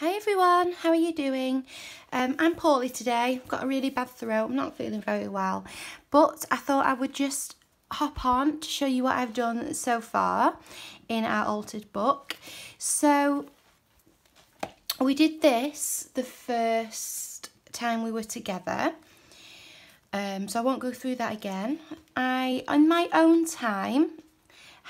Hi everyone, how are you doing? I'm poorly today. I've got a really bad throat. I'm not feeling very well. But I thought I would just hop on to show you what I've done so far in our altered book. So we did this the first time we were together. So I won't go through that again. I, on my own time,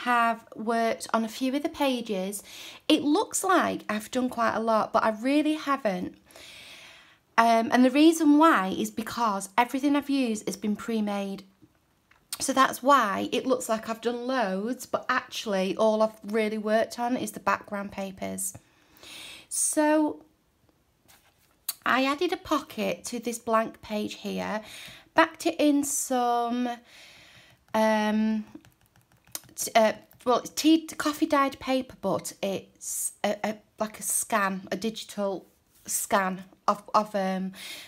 have worked on a few of the pages. It looks like I've done quite a lot, but I really haven't. And the reason why is because everything I've used has been pre-made. So that's why it looks like I've done loads, but actually all I've really worked on is the background papers. So I added a pocket to this blank page here, backed it in some well, it's coffee dyed paper, but it's like a scan, a digital scan of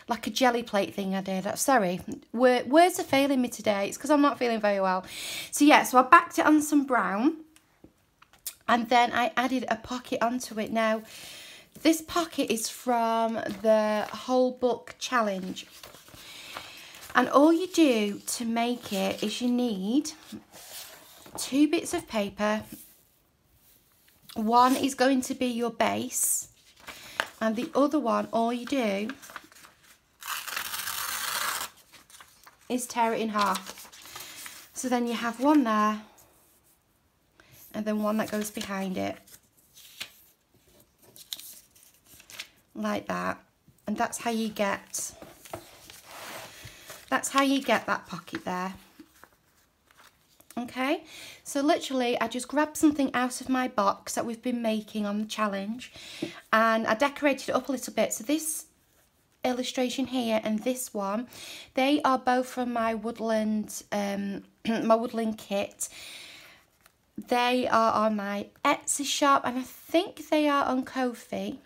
like a jelly plate thing I did. Sorry, words are failing me today. It's because I'm not feeling very well. So yeah, so I backed it on some brown, and then I added a pocket onto it. Now, this pocket is from the whole book challenge, and all you do to make it is you need 2 bits of paper. One is going to be your base, and the other one, all you do is tear it in half. So then you have one there, and then one that goes behind it, like that. And that's how you get that pocket there. Okay, so literally I just grabbed something out of my box that we've been making on the challenge, and I decorated it up a little bit. So this illustration here and this one, they are both from my Woodland my Woodland kit. They are on my Etsy shop, and I think they are on Ko-fi.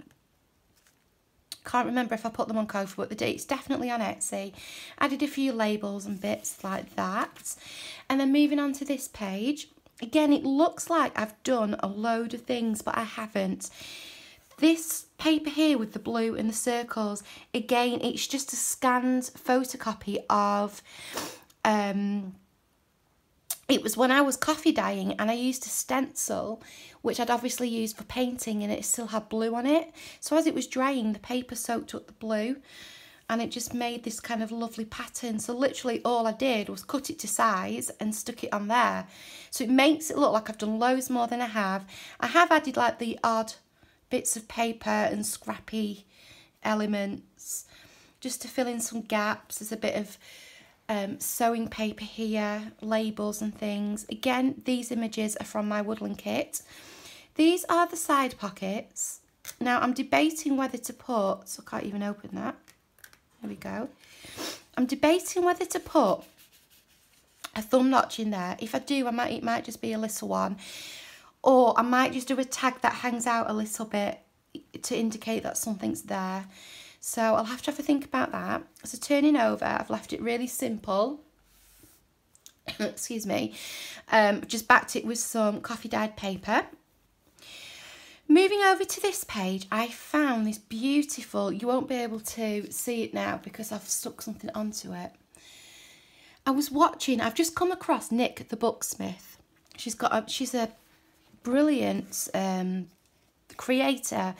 Can't remember if I put them on Ko-fi, but it's definitely on Etsy. Added a few labels and bits like that. And then moving on to this page. Again, it looks like I've done a load of things, but I haven't. This paper here with the blue and the circles, again, it's just a scanned photocopy of... it was when I was coffee dyeing, and I used a stencil, which I'd obviously used for painting, and it still had blue on it. So as it was drying, the paper soaked up the blue, and it just made this kind of lovely pattern. So literally all I did was cut it to size and stuck it on there. So it makes it look like I've done loads more than I have. I have added like the odd bits of paper and scrappy elements just to fill in some gaps. There's a bit of sewing paper here, labels and things. Again, these images are from my Woodland kit. These are the side pockets. Now I'm debating whether to put, so I can't even open that. There we go. I'm debating whether to put a thumb notch in there. If I do, it might just be a little one, or I might just do a tag that hangs out a little bit to indicate that something's there. So I'll have to have a think about that. So turning over, I've left it really simple. Excuse me. Just backed it with some coffee dyed paper. Moving over to this page, I found this beautiful, you won't be able to see it now because I've stuck something onto it. I've just come across Nick the Booksmith. She's a brilliant creator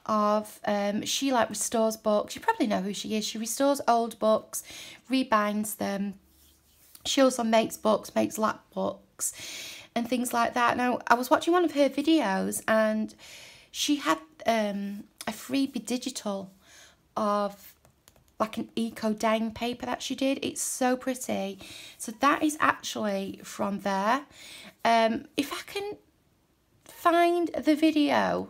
of, she like restores books. You probably know who she is. She restores old books, rebinds them. She also makes books, makes lap books and things like that. Now, I was watching one of her videos, and she had a freebie digital of like an eco dyeing paper that she did. It's so pretty. So that is actually from there. If I can find the video,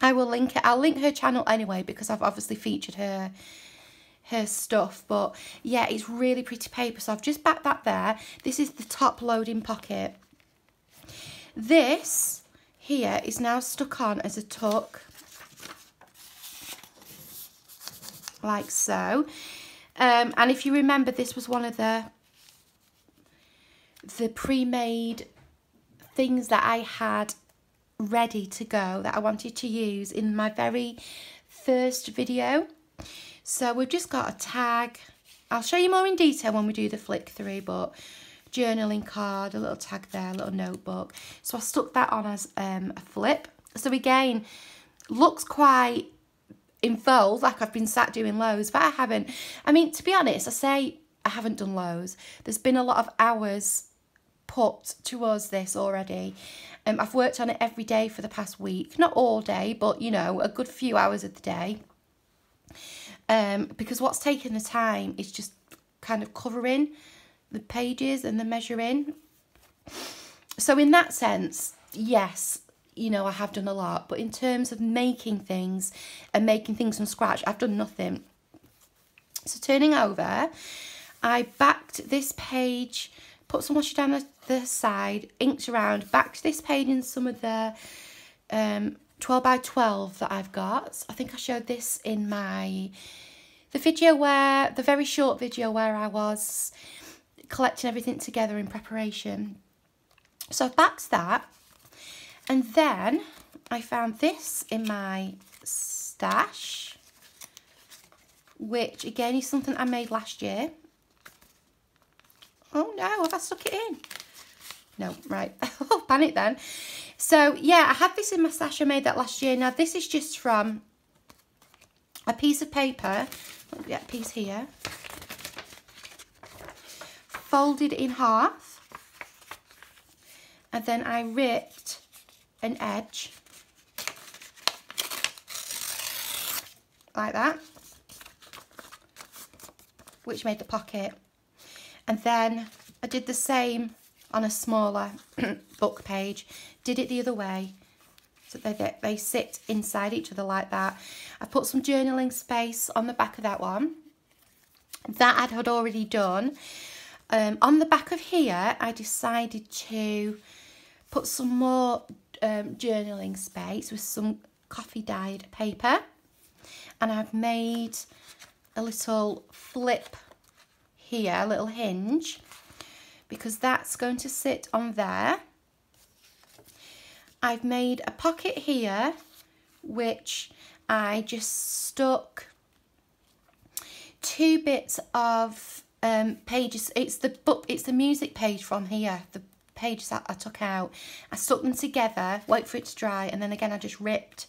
I will link it. I'll link her channel anyway, because I've obviously featured her stuff. But yeah, it's really pretty paper. So I've just backed that there. This is the top loading pocket. This here is now stuck on as a tuck, like so. And if you remember, this was one of the pre-made things that I had ready to go that I wanted to use in my very first video. So we've just got a tag. I'll show you more in detail when we do the flick through, but journaling card, a little tag there, a little notebook. So I stuck that on as a flip. So again, looks quite involved, like I've been sat doing loads, but I haven't. I mean, to be honest, I say I haven't done loads. There's been a lot of hours put towards this already. I've worked on it every day for the past week. Not all day, but, you know, a good few hours of the day. Because what's taken the time is just kind of covering the pages and the measuring. So in that sense, yes, you know, I have done a lot. But in terms of making things and making things from scratch, I've done nothing. So turning over, I backed this page, put some washi down the side, inked around, backed this page in some of the 12 by 12 that I've got. I think I showed this in the very short video where I was collecting everything together in preparation. So I've backed that, and then I found this in my stash, which again is something I made last year. Oh no, have I stuck it in? No, right. Oh, panic then. So yeah, I had this in my stash. I made that last year. Now this is just from a piece of paper. Let me get a piece here. Folded in half. And then I ripped an edge. Like that. Which made the pocket. And then I did the same on a smaller book page. Did it the other way. So they sit inside each other like that. I put some journaling space on the back of that one. That I had already done. On the back of here, I decided to put some more journaling space with some coffee dyed paper. And I've made a little flip here, a little hinge, because that's going to sit on there. I've made a pocket here, which I just stuck 2 bits of pages. It's the music page from here, the pages that I took out. I stuck them together, wait for it to dry, and then again I just ripped.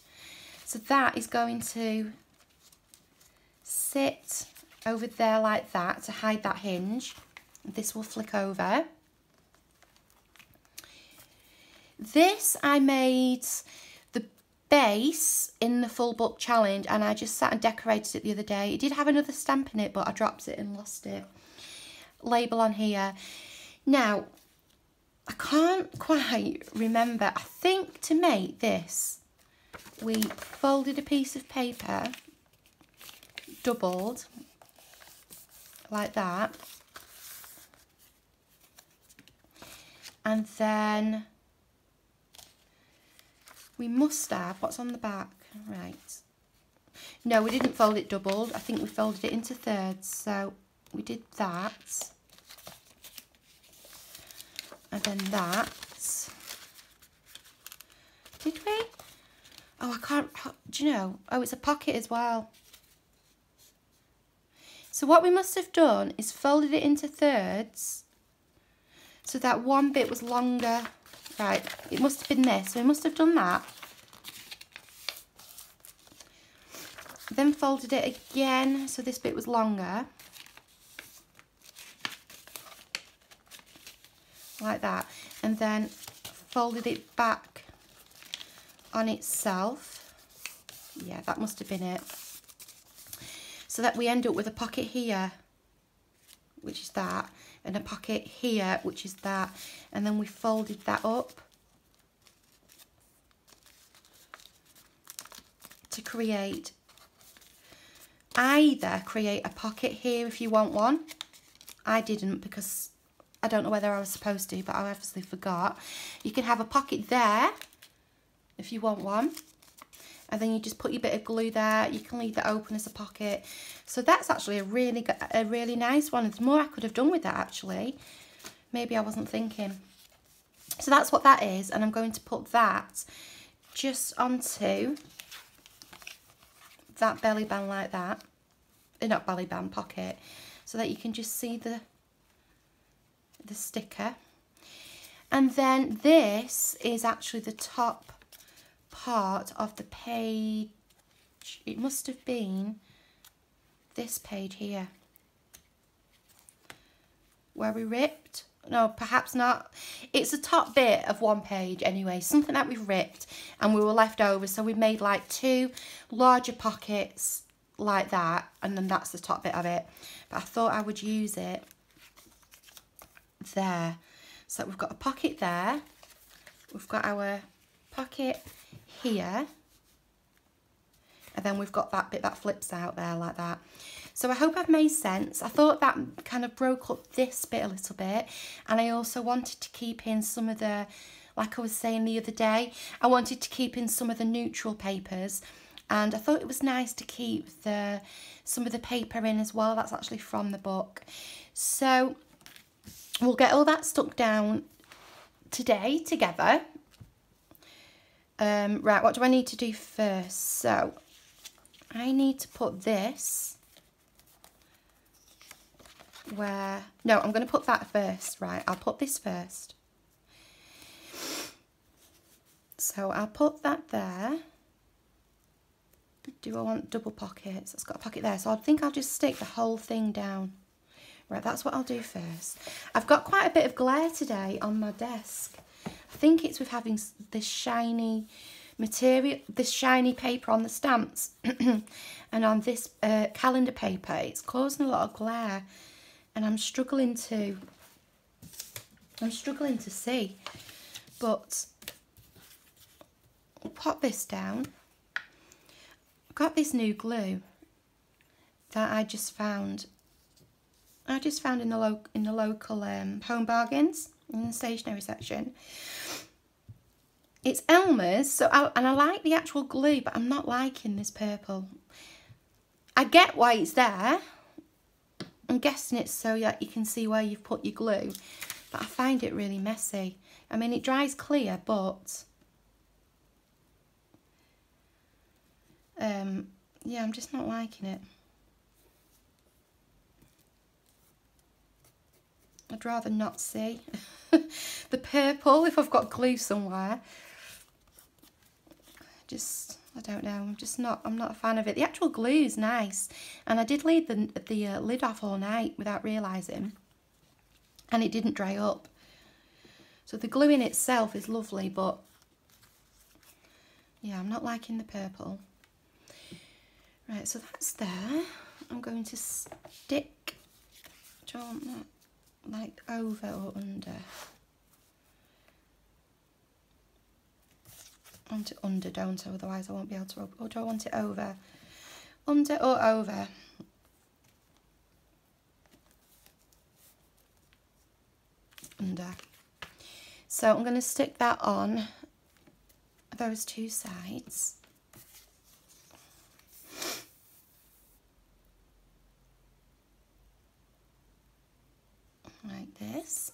So that is going to sit over there like that to hide that hinge. This will flick over. This I made the base in the full book challenge, and I just sat and decorated it the other day. It did have another stamp in it, but I dropped it and lost it. Label on here. Now, I can't quite remember. I think to make this, we folded a piece of paper, doubled, like that. And then we must have, what's on the back? Right. No, we didn't fold it doubled. I think we folded it into thirds. So we did that. And then that. Did we? Oh, I can't, do you know? Oh, it's a pocket as well. So what we must have done is folded it into thirds. So that one bit was longer. Right, it must have been this. So we must have done that. Then folded it again, so this bit was longer. Like that. And then folded it back on itself. Yeah, that must have been it. So that we end up with a pocket here, which is that, and a pocket here, which is that, and then we folded that up to create, either create a pocket here if you want one. I didn't, because I don't know whether I was supposed to, but I obviously forgot. You can have a pocket there if you want one. And then you just put your bit of glue there. You can leave that open as a pocket. So that's actually a really nice one. There's more I could have done with that, actually. Maybe I wasn't thinking. So that's what that is. And I'm going to put that just onto that belly band like that. Not belly band, pocket. So that you can just see the sticker. And then this is actually the top part of the page. It must have been this page here where we ripped. No, perhaps not. It's the top bit of one page anyway, something that we've ripped and we were left over, so we made like 2 larger pockets like that, and then that's the top bit of it. But I thought I would use it there. So we've got a pocket there, we've got our pocket here, and then we've got that bit that flips out there like that. So I hope I've made sense. I thought that kind of broke up this bit a little bit, and I also wanted to keep in some of the, like I was saying the other day, I wanted to keep in some of the neutral papers, and I thought it was nice to keep some of the paper in as well. That's actually from the book. So we'll get all that stuck down today together. Right, what do I need to do first? So I need to put this where, no, I'm going to put that first. Right, I'll put this first. So I'll put that there. Do I want double pockets? It's got a pocket there, so I think I'll just stick the whole thing down. Right, that's what I'll do first. I've got quite a bit of glare today on my desk. I think it's with having this shiny material, this shiny paper on the stamps and on this calendar paper. It's causing a lot of glare, and I'm struggling to see. But I'll pop this down. I've got this new glue that I just found. In the local Home Bargains in the stationery section. It's Elmer's, and I like the actual glue, but I'm not liking this purple. I get why it's there. I'm guessing it's so that you can see where you've put your glue, but I find it really messy. I mean, it dries clear, but yeah, I'm just not liking it. I'd rather not see the purple if I've got glue somewhere. I don't know, I'm not a fan of it. The actual glue is nice, and I did leave the lid off all night without realising, and it didn't dry up. So the glue in itself is lovely, but yeah, I'm not liking the purple. Right, so that's there. I'm going to stick, do I want that like over or under? I want it under, don't I? Otherwise I won't be able to open. Or do I want it over? Under or over? Under. So I'm going to stick that on those 2 sides. Like this.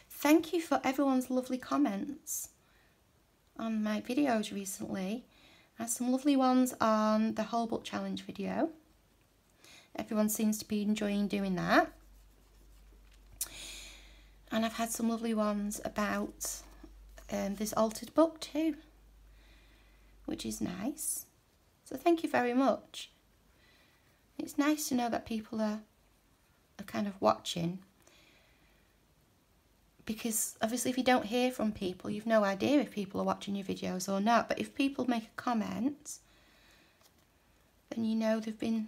Thank you for everyone's lovely comments on my videos recently. I had some lovely ones on the whole book challenge video. Everyone seems to be enjoying doing that. And I've had some lovely ones about this altered book too, which is nice. So thank you very much. It's nice to know that people are kind of watching, because obviously if you don't hear from people, you've no idea if people are watching your videos or not. But if people make a comment, then you know they've been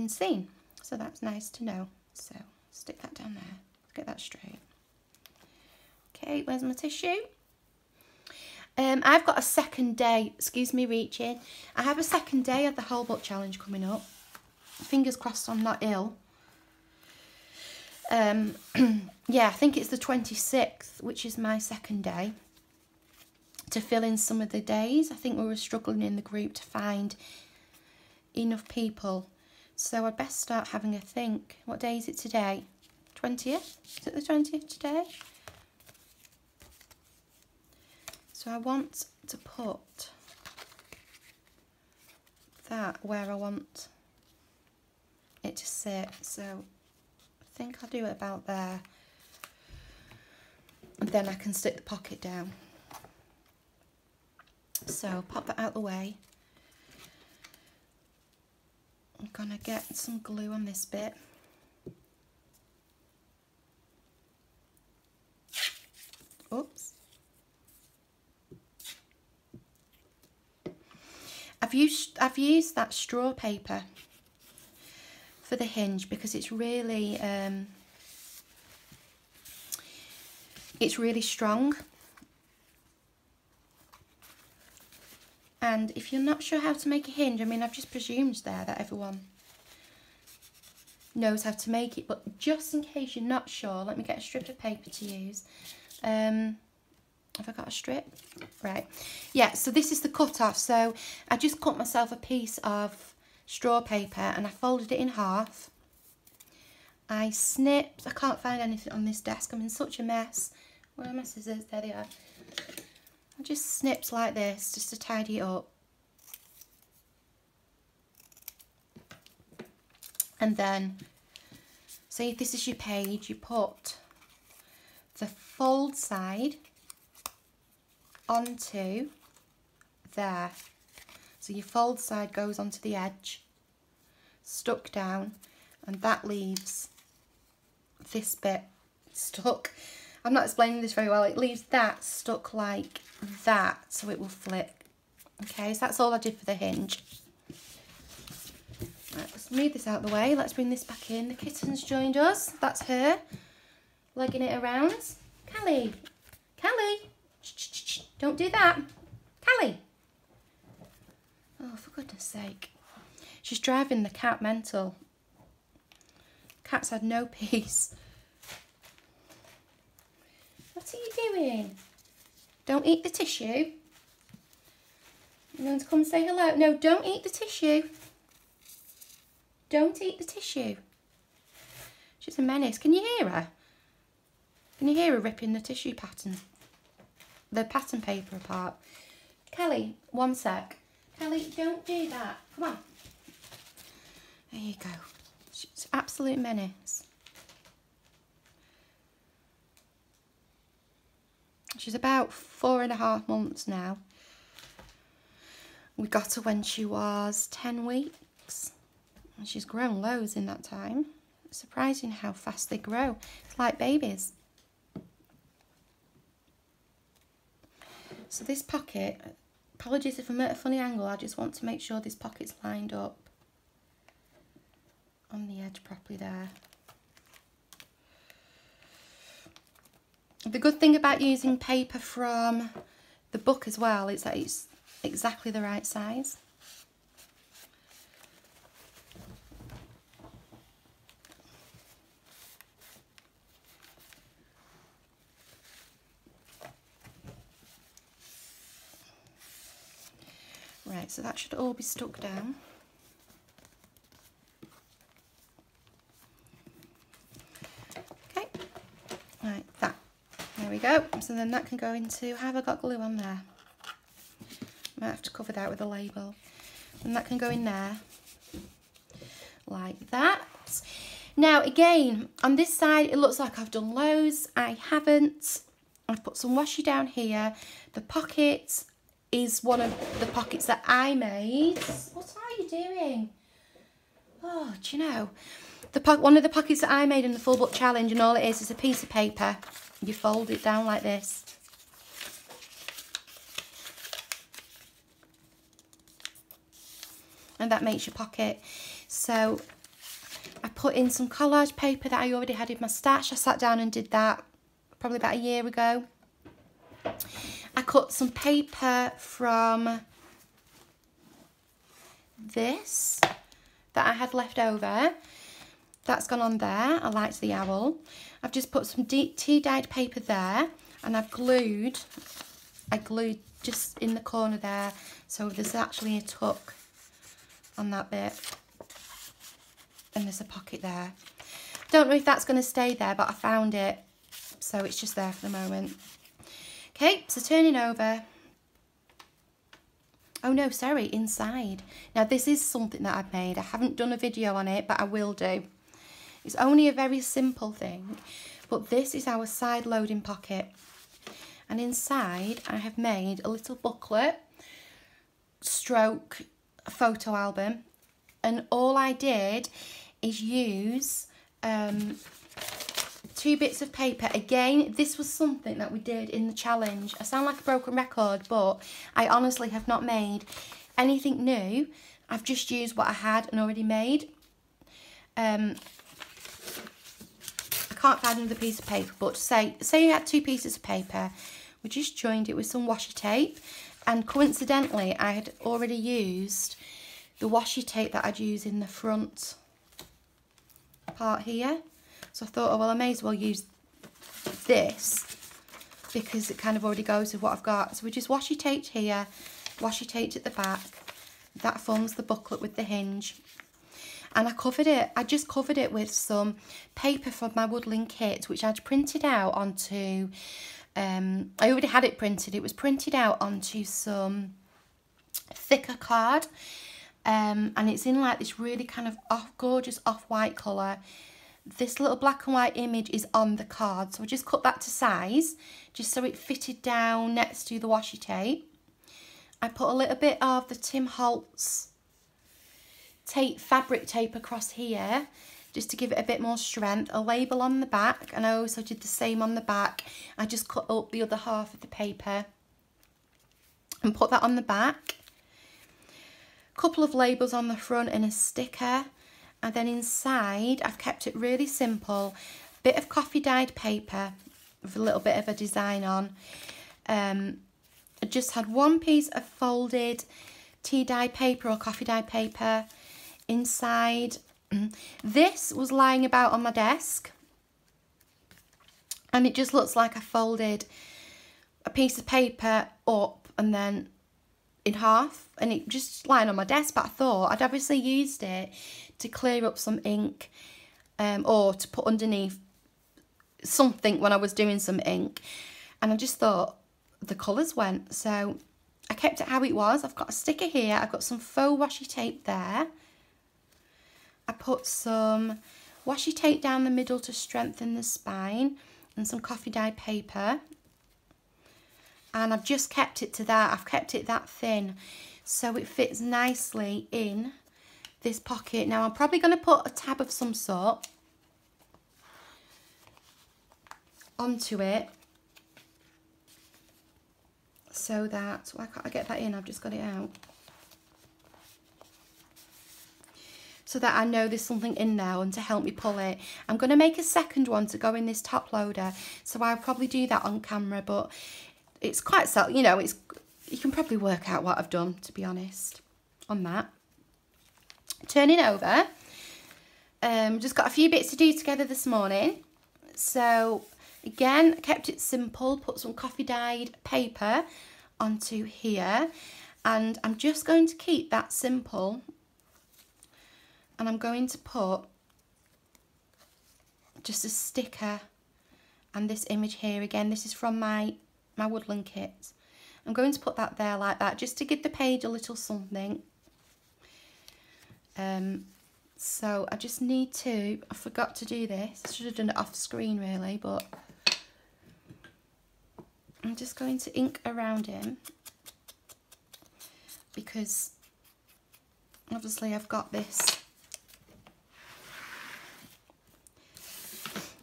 seen. So that's nice to know. So stick that down there. Let's get that straight. Okay, where's my tissue? I've got a second day, excuse me reaching. I have a second day of the whole book challenge coming up. Fingers crossed I'm not ill. Yeah, I think it's the 26th, which is my second day, to fill in some of the days. I think we were struggling in the group to find enough people. So I'd best start having a think. What day is it today? 20th? Is it the 20th today? So I want to put that where I want it to sit. So I think I'll do it about there. And then I can stick the pocket down. So pop that out of the way. I'm gonna get some glue on this bit. Oops. I've used that straw paper for the hinge because it's really strong. And if you're not sure how to make a hinge, I mean, I've just presumed there that everyone knows how to make it, but just in case you're not sure, let me get a strip of paper to use. Have I got a strip? Right. Yeah, so this is the cut off. So I just cut myself a piece of straw paper and I folded it in half. I snipped, I can't find anything on this desk, I'm in such a mess. Where are my scissors? There they are. I just snipped like this, just to tidy it up. And then, say if this is your page, you put the fold side onto there. So your fold side goes onto the edge, stuck down, and that leaves this bit stuck. I'm not explaining this very well. It leaves that stuck like that, so it will flip. Okay, so that's all I did for the hinge. Right, let's move this out of the way. Let's bring this back in. The kitten's joined us. That's her, legging it around. Callie, Callie, shh, don't do that. Callie. Oh, for goodness sake. She's driving the cat mental. Cat's had no peace. What are you doing? Don't eat the tissue. You going to come say hello? No, don't eat the tissue. Don't eat the tissue. She's a menace. Can you hear her? Can you hear her ripping the tissue pattern? The pattern paper apart. Callie, one sec. Callie, don't do that. Come on. There you go. She's an absolute menace. She's about 4.5 months now. We got her when she was 10 weeks. And she's grown loads in that time. It's surprising how fast they grow. It's like babies. So this pocket, apologies if I'm at a funny angle, I just want to make sure this pocket's lined up on the edge properly there. The good thing about using paper from the book as well is that it's exactly the right size. Right, so that should all be stuck down. Okay, like that. There we go. So then that can go into, have I got glue on there? Might have to cover that with a label. And that can go in there, like that. Now again, on this side, it looks like I've done loads. I haven't. I've put some washi down here. The pocket is one of the pockets that I made. What are you doing? Oh, do you know? One of the pockets that I made in the full book challenge, and all it is a piece of paper. You fold it down like this. And that makes your pocket. So I put in some collage paper that I already had in my stash. I sat down and did that probably about a year ago. I cut some paper from this that I had left over. That's gone on there. I liked the owl. I've just put some tea-dyed paper there, and I glued just in the corner there, so there's actually a tuck on that bit, and there's a pocket there. Don't know if that's going to stay there, but I found it, so it's just there for the moment. Okay, so turning over. Oh no, sorry, inside. Now this is something that I've made. I haven't done a video on it, but I will do. It's only a very simple thing, but this is our side loading pocket. And inside I have made a little booklet, stroke photo album. And all I did is use 2 bits of paper. Again, this was something that we did in the challenge. I sound like a broken record, but I honestly have not made anything new. I've just used what I had and already made. I can't find another piece of paper, but say you had 2 pieces of paper. We just joined it with some washi tape, and coincidentally I had already used the washi tape that I'd use in the front part here. So I thought, oh well, I may as well use this because it kind of already goes with what I've got. So we just washi taped here, washi taped at the back. That forms the booklet with the hinge. And I covered it, I just covered it with some paper from my Woodland kit, which I'd printed out onto, I already had it printed. It was printed out onto some thicker card. And it's in like this really kind of gorgeous off-white colour. This little black and white image is on the card, so I just cut that to size just so it fitted down next to the washi tape. I put a little bit of the Tim Holtz tape, fabric tape across here just to give it a bit more strength, a label on the back, and I also did the same on the back. I just cut up the other half of the paper and put that on the back. Couple of labels on the front and a sticker, and then inside I've kept it really simple. Bit of coffee dyed paper with a little bit of a design on. I just had 1 piece of folded tea dye paper or coffee dyed paper inside. This was lying about on my desk, and it just looks like I folded a piece of paper up and then in half, and it just lying on my desk. But I thought I'd obviously used it to clear up some ink, or to put underneath something when I was doing some ink, and I just thought the colours went, so I kept it how it was. I've got a sticker here, I've got some faux washi tape there. I put some washi tape down the middle to strengthen the spine and some coffee dyed paper. And I've just kept it to that. I've kept it that thin so it fits nicely in this pocket. Now I'm probably going to put a tab of some sort onto it so that, why can't I get that in? I've just got it out. So that I know there's something in there and to help me pull it. I'm going to make a second one to go in this top loader, so I'll probably do that on camera, but it's quite, you know, it's, you can probably work out what I've done, to be honest, on that. Turning over, just got a few bits to do together this morning. So again, I kept it simple, put some coffee dyed paper onto here, and I'm just going to keep that simple, and I'm going to put just a sticker and this image here. Again, this is from my Woodland kit. I'm going to put that there like that just to give the page a little something. So I just need to, I forgot to do this, I should have done it off screen really, but I'm just going to ink around him because obviously I've got this,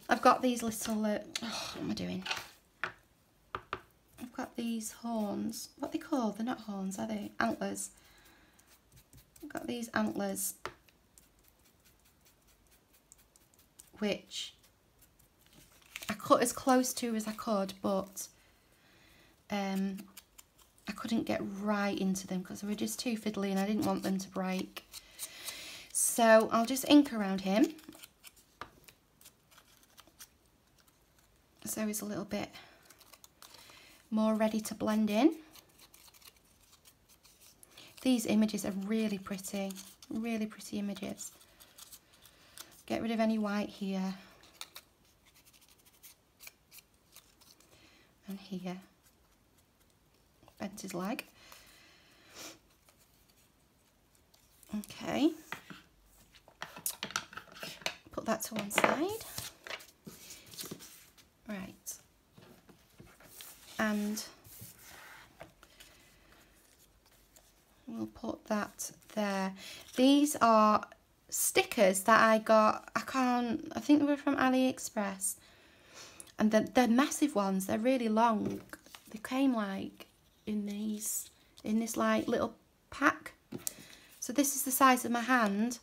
I've got these little, what am I doing? I've got these horns. What are they called? They're not horns, are they? Antlers. I've got these antlers, which I cut as close to as I could, but I couldn't get right into them because they were just too fiddly and I didn't want them to break. So I'll just ink around him, so he's a little bit more ready to blend in. These images are really pretty images. Get rid of any white here and here. bent his leg. Okay. Put that to one side. Right. And we'll put that there. These are stickers that I got. I think they were from AliExpress. And they're massive ones. They're really long. They came like in this like little pack. So this is the size of my hand.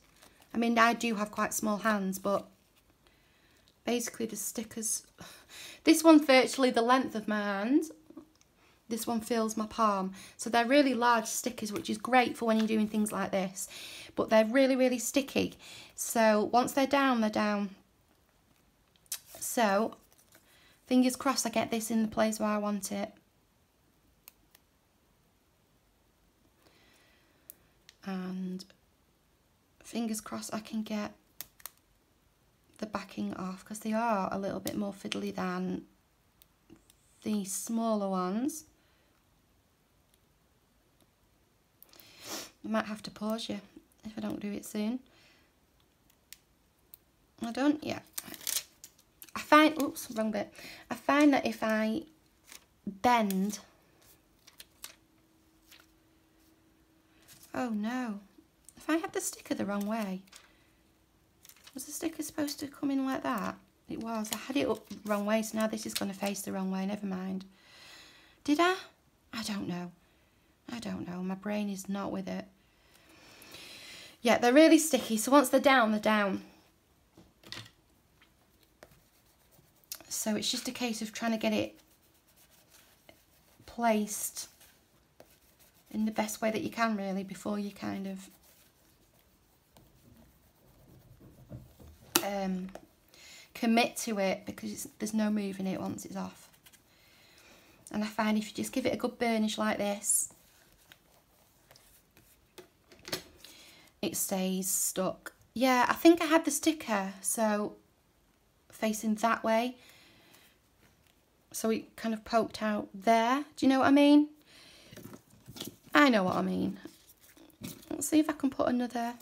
I mean, I do have quite small hands, but basically the stickers, this one's virtually the length of my hand. This one fills my palm. So they're really large stickers, which is great for when you're doing things like this. But they're really, really sticky. So once they're down, they're down. So fingers crossed I get this in the place where I want it. And fingers crossed I can get the backing off, because they are a little bit more fiddly than the smaller ones. I might have to pause you if I don't do it soon. I don't, yeah. I find, oops, wrong bit. I find that if I bend, oh no, if I had the sticker the wrong way, was the sticker supposed to come in like that? It was. I had it up the wrong way, so now this is going to face the wrong way. Never mind. Did I? I don't know. I don't know. My brain is not with it. Yeah, they're really sticky, so once they're down, they're down. So it's just a case of trying to get it placed in the best way that you can, really, before you kind of commit to it, because there's no moving it once it's off. And I find if you just give it a good burnish like this, it stays stuck. Yeah, I think I had the sticker so facing that way, so it kind of poked out there. Do you know what I mean? I know what I mean. Let's see if I can put another,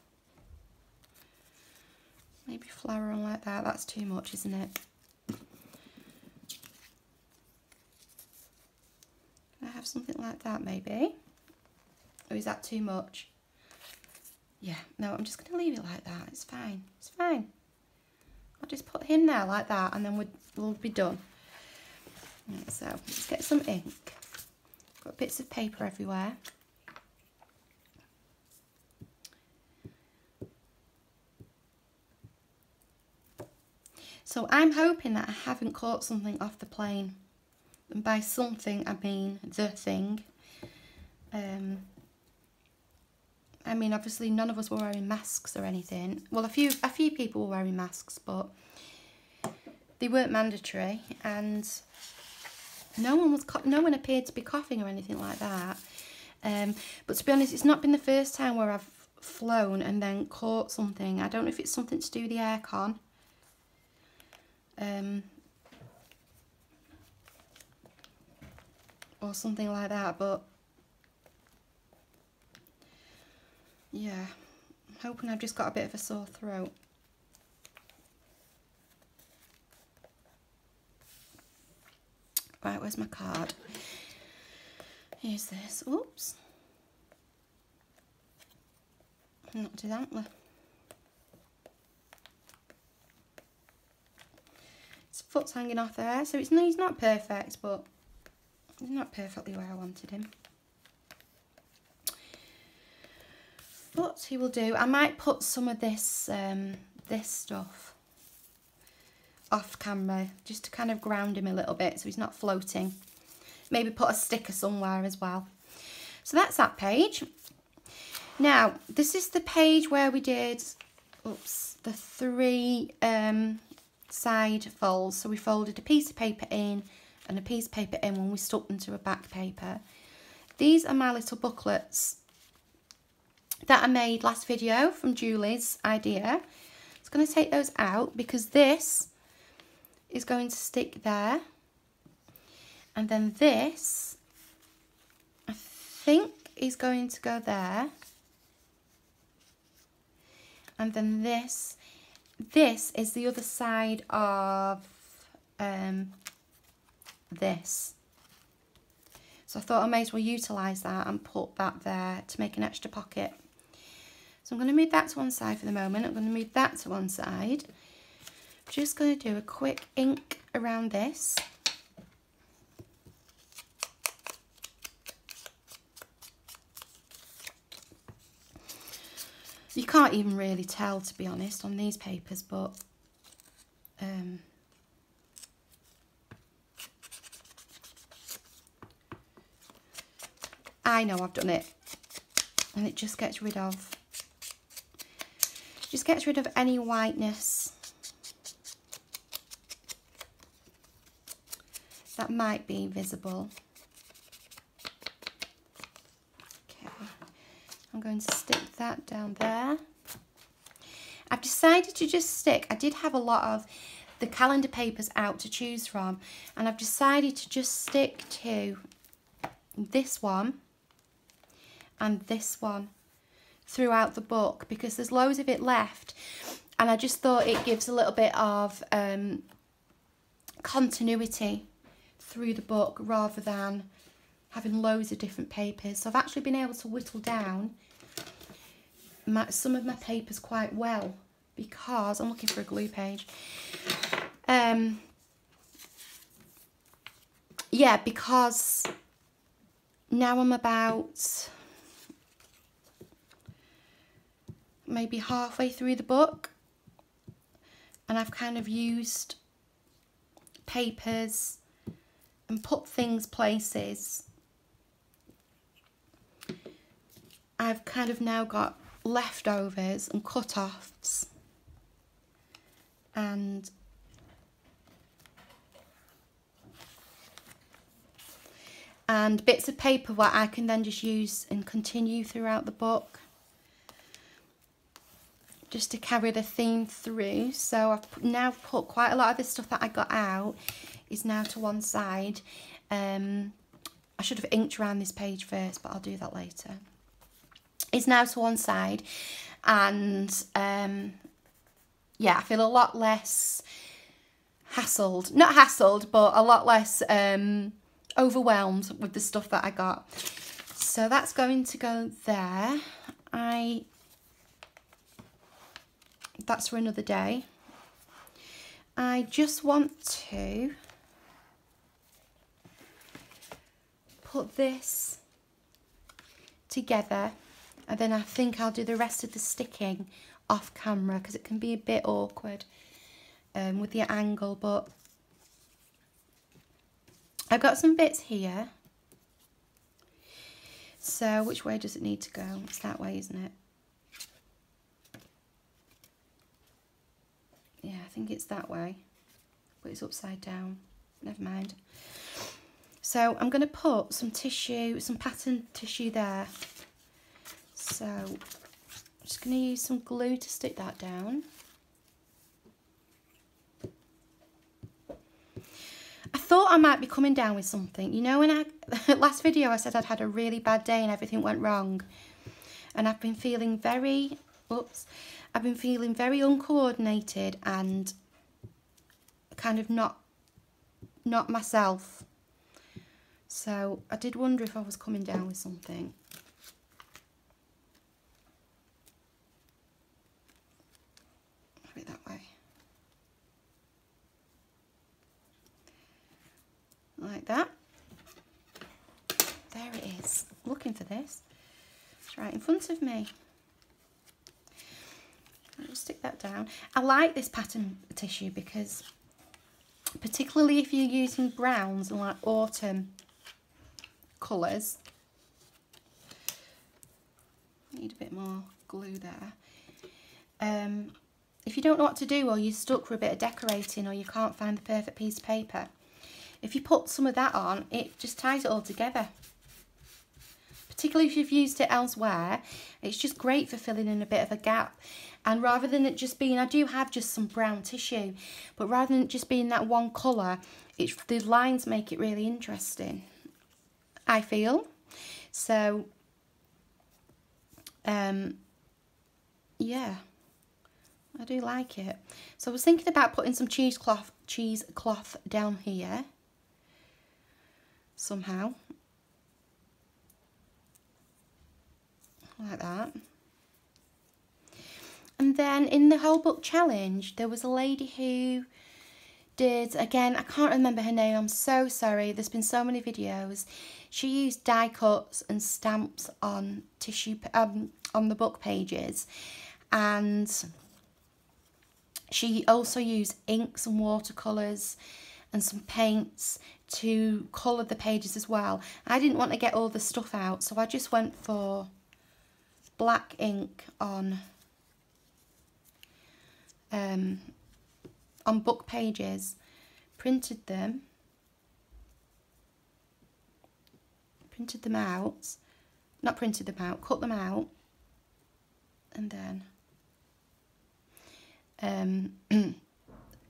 maybe flower on like that. That's too much, isn't it? Can I have something like that maybe? Or is that too much? Yeah, no, I'm just going to leave it like that. It's fine. It's fine. I'll just put him there like that, and then we'll be done. Right, so let's get some ink. Got bits of paper everywhere. So I'm hoping that I haven't caught something off the plane. And by something, I mean the thing. I mean, obviously none of us were wearing masks or anything. Well, a few people were wearing masks, but they weren't mandatory, and no one appeared to be coughing or anything like that. But to be honest, it's not been the first time where I've flown and then caught something. I don't know if it's something to do with the aircon. Or something like that, but yeah, I'm hoping I've just got a bit of a sore throat. Right, where's my card? Here's this. Oops. Not to antler. His foot's hanging off there, so he's not perfect, but he's not perfectly where I wanted him. But he will do. I might put some of this this stuff off camera, just to kind of ground him a little bit so he's not floating. Maybe put a sticker somewhere as well. So that's that page. Now, this is the page where we did, oops, the 3 side folds. So we folded a piece of paper in and a piece of paper in when we stuck them to a back paper. These are my little booklets that I made last video from Julie's idea. I was going to take those out because this is going to stick there, and then this I think is going to go there. And then this is the other side of this. So I thought I may as well utilise that and put that there to make an extra pocket. So I'm going to move that to one side for the moment. I'm going to move that to one side. I'm just going to do a quick ink around this. You can't even really tell, to be honest, on these papers, but I know I've done it, and it just gets rid of any whiteness that might be visible. Okay, I'm going to stick that down there. I've decided to just stick, I did have a lot of the calendar papers out to choose from, and I've decided to just stick to this one and this one throughout the book, because there's loads of it left, and I just thought it gives a little bit of continuity through the book rather than having loads of different papers. So I've actually been able to whittle down some of my papers quite well, because I'm looking for a glue page. Yeah, because now I'm about maybe halfway through the book, and I've kind of used papers and put things places. I've kind of now got leftovers and cut-offs and bits of paper where I can then just use and continue throughout the book, just to carry the theme through. So I've now put quite a lot of the stuff that I got out is now to one side. I should have inked around this page first, but I'll do that later. It's now to one side, and yeah, I feel a lot less hassled. Not hassled, but a lot less overwhelmed with the stuff that I got. So that's going to go there. That's for another day. I just want to put this together, and then I think I'll do the rest of the sticking off camera, because it can be a bit awkward with the angle. But I've got some bits here. So which way does it need to go? It's that way, isn't it? Yeah, I think it's that way, but it's upside down. Never mind. So I'm going to put some tissue, some pattern tissue there. So I'm just going to use some glue to stick that down. I thought I might be coming down with something. You know, when last video I said I'd had a really bad day and everything went wrong, and I've been feeling very, I've been feeling very uncoordinated and kind of not myself. So I did wonder if I was coming down with something. Have it that way. Like that. There it is. Looking for this. It's right in front of me. I'll just stick that down. I like this pattern tissue because, particularly if you're using browns and like autumn colours, need a bit more glue there. If you don't know what to do, or you're stuck for a bit of decorating, or you can't find the perfect piece of paper, if you put some of that on, it just ties it all together. Particularly if you've used it elsewhere, it's just great for filling in a bit of a gap. And rather than it just being, I do have just some brown tissue, but rather than it just being that one colour, the lines make it really interesting, I feel. So, yeah, I do like it. So I was thinking about putting some cheesecloth down here somehow, like that. And then in the whole book challenge, there was a lady who did, again, I can't remember her name, I'm so sorry, there's been so many videos. She used die cuts and stamps on tissue, on the book pages, and she also used inks and watercolours and some paints to colour the pages as well. I didn't want to get all the stuff out, so I just went for black ink on book pages, printed them out, not printed them out, cut them out, and then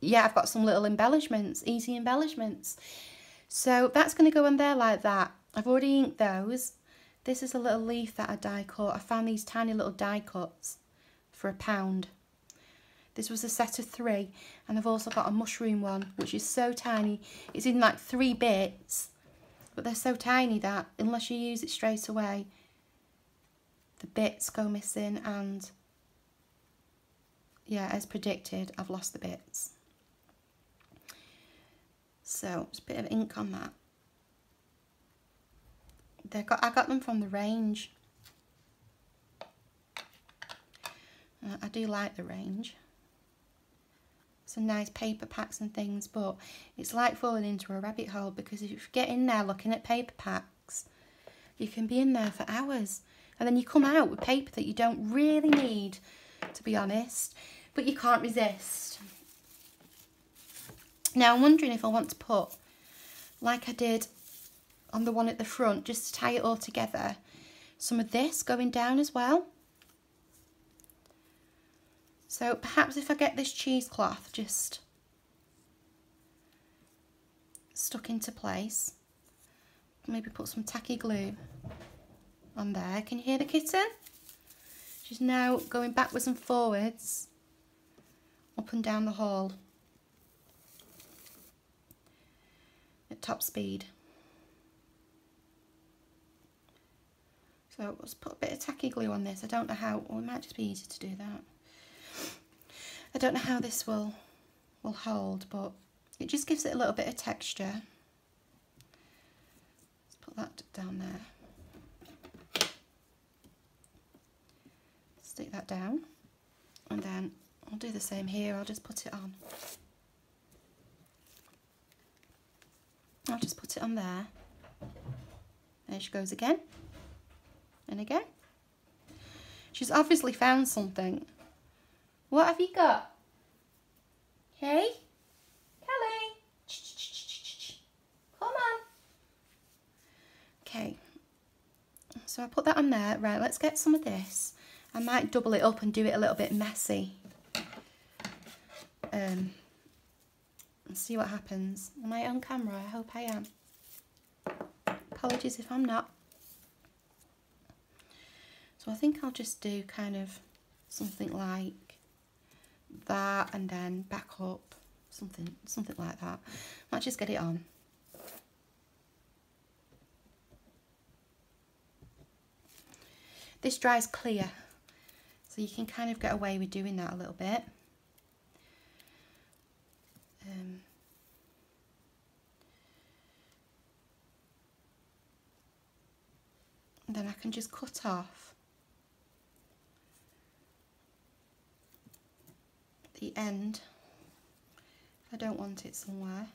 yeah, I've got some little embellishments, easy embellishments. So that's going to go on there like that. I've already inked those. This is a little leaf that I die cut. I found these tiny little die cuts for £1. This was a set of 3, and I've also got a mushroom one, which is so tiny. It's in like 3 bits, but they're so tiny that unless you use it straight away, the bits go missing, and yeah, as predicted, I've lost the bits. So just a bit of ink on that. I got them from the range. I do like the range. Some nice paper packs and things, but it's like falling into a rabbit hole, because if you get in there looking at paper packs, you can be in there for hours, and then you come out with paper that you don't really need, to be honest, but you can't resist. Now I'm wondering if I want to put, like I did on the one at the front, just to tie it all together, some of this going down as well. So perhaps if I get this cheesecloth just stuck into place, maybe put some tacky glue on there. Can you hear the kitten? She's now going backwards and forwards, up and down the hall at top speed. So let's put a bit of tacky glue on this. I don't know how, well, it might just be easy to do that. I don't know how this will hold, but it just gives it a little bit of texture. Let's put that down there. Stick that down, and then I'll do the same here. I'll just put it on. I'll just put it on there. There she goes again, and again. She's obviously found something. What have you got? Hey? Kelly? Come on. Okay. So I put that on there. Right, let's get some of this. I might double it up and do it a little bit messy. And see what happens. Am I on camera? I hope I am. Apologies if I'm not. So I think I'll just do kind of something like that, and then back up, something like that. Let's just get it on. This dries clear, so you can kind of get away with doing that a little bit. And then I can just cut off the end if I don't want it somewhere.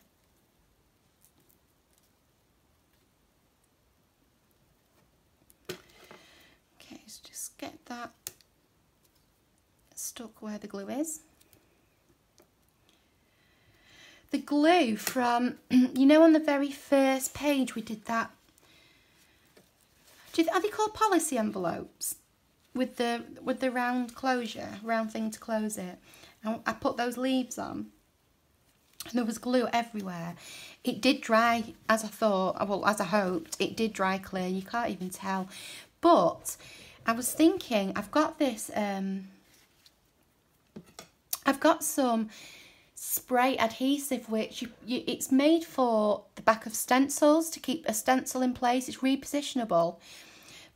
Okay, so just get that stuck where the glue is. The glue from, you know, on the very first page we did that. Are they called policy envelopes with the round closure, round thing to close it? I put those leaves on. and there was glue everywhere. It did dry as I thought, well, as I hoped. It did dry clear, you can't even tell. But I was thinking, I've got this, I've got some spray adhesive, which it's made for the back of stencils to keep a stencil in place. It's repositionable.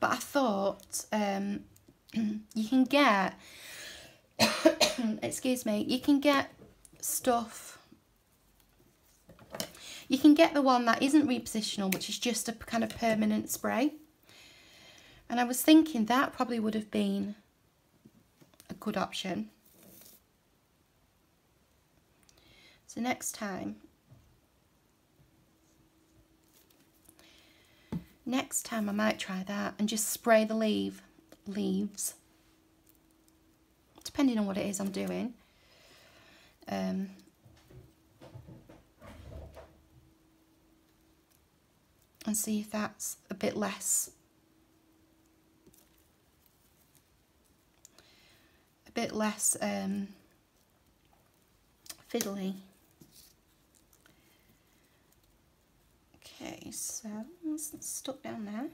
But I thought you can get, excuse me, you can get stuff. You can get the one that isn't repositional, which is just a kind of permanent spray. And I was thinking that probably would have been a good option. So next time I might try that and just spray the leaves, depending on what it is I'm doing. And see if that's a bit less fiddly. Okay, so it's stuck down there.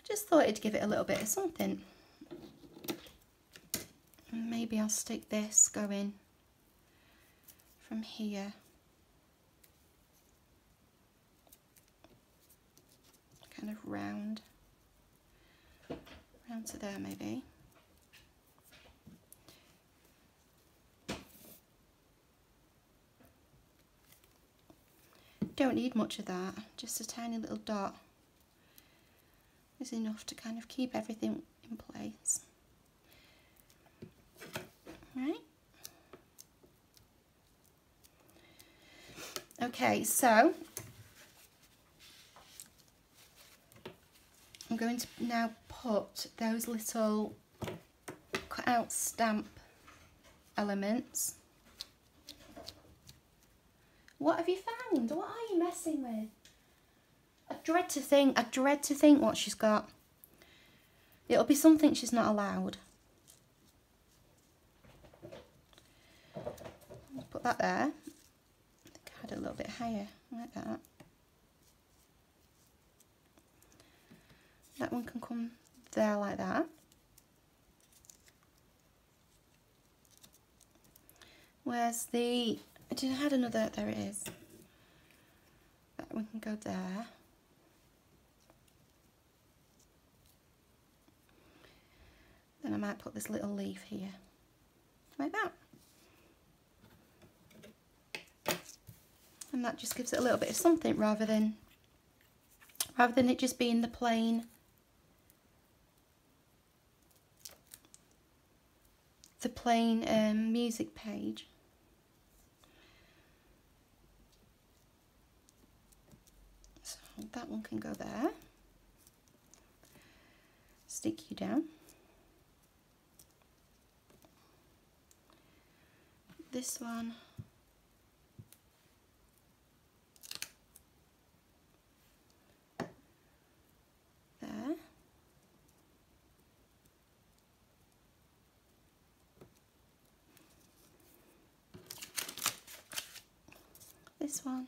Just thought it'd give it a little bit of something. And maybe I'll stick this going from here. Kind of round to there maybe. Don't need much of that, just a tiny little dot is enough to kind of keep everything in place. Right. Okay, so I'm going to now put those little cut out stamp elements. What have you found? What are you messing with? I dread to think what she's got. It'll be something she's not allowed. Put that there. I think I had it a little bit higher, like that. That one can come there like that. Where's the... I had another... There it is. That one can go there. Then I might put this little leaf here. Like that. And that just gives it a little bit of something rather than it just being the plain music page. So that one can go there. Stick you down. This one. There. This one.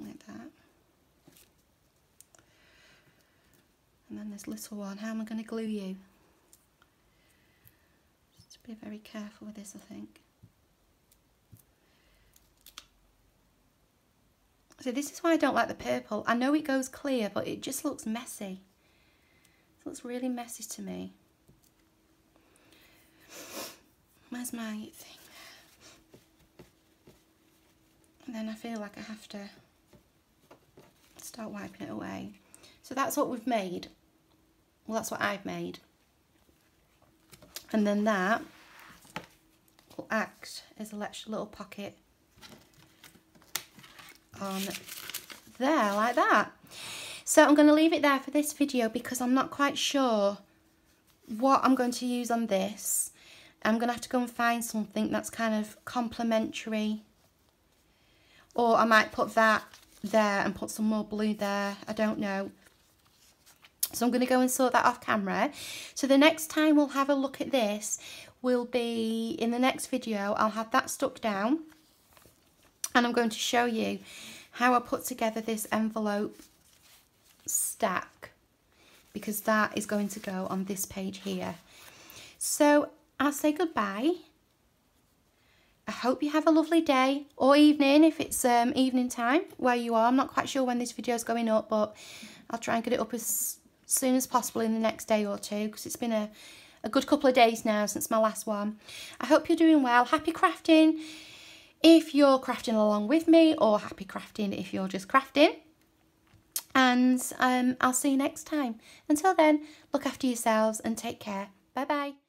Like that. And then this little one. How am I going to glue you? Just be very careful with this, I think. So this is why I don't like the purple. I know it goes clear, but it just looks messy. It looks really messy to me. Where's my thing? And then I feel like I have to start wiping it away. So that's what we've made. Well, that's what I've made. And then that will act as a little pocket on there, like that. So I'm going to leave it there for this video because I'm not quite sure what I'm going to use on this. I'm going to have to go and find something that's kind of complementary. Or I might put that there and put some more blue there. I don't know. So I'm going to go and sort that off camera. So the next time we'll have a look at this will be in the next video. I'll have that stuck down. And I'm going to show you how I put together this envelope stack, because that is going to go on this page here. So I'll say goodbye. I hope you have a lovely day or evening if it's evening time where you are. I'm not quite sure when this video is going up, but I'll try and get it up as soon as possible in the next day or two, because it's been a good couple of days now since my last one. I hope you're doing well. Happy crafting if you're crafting along with me, or happy crafting if you're just crafting. And I'll see you next time. Until then, look after yourselves and take care. Bye bye.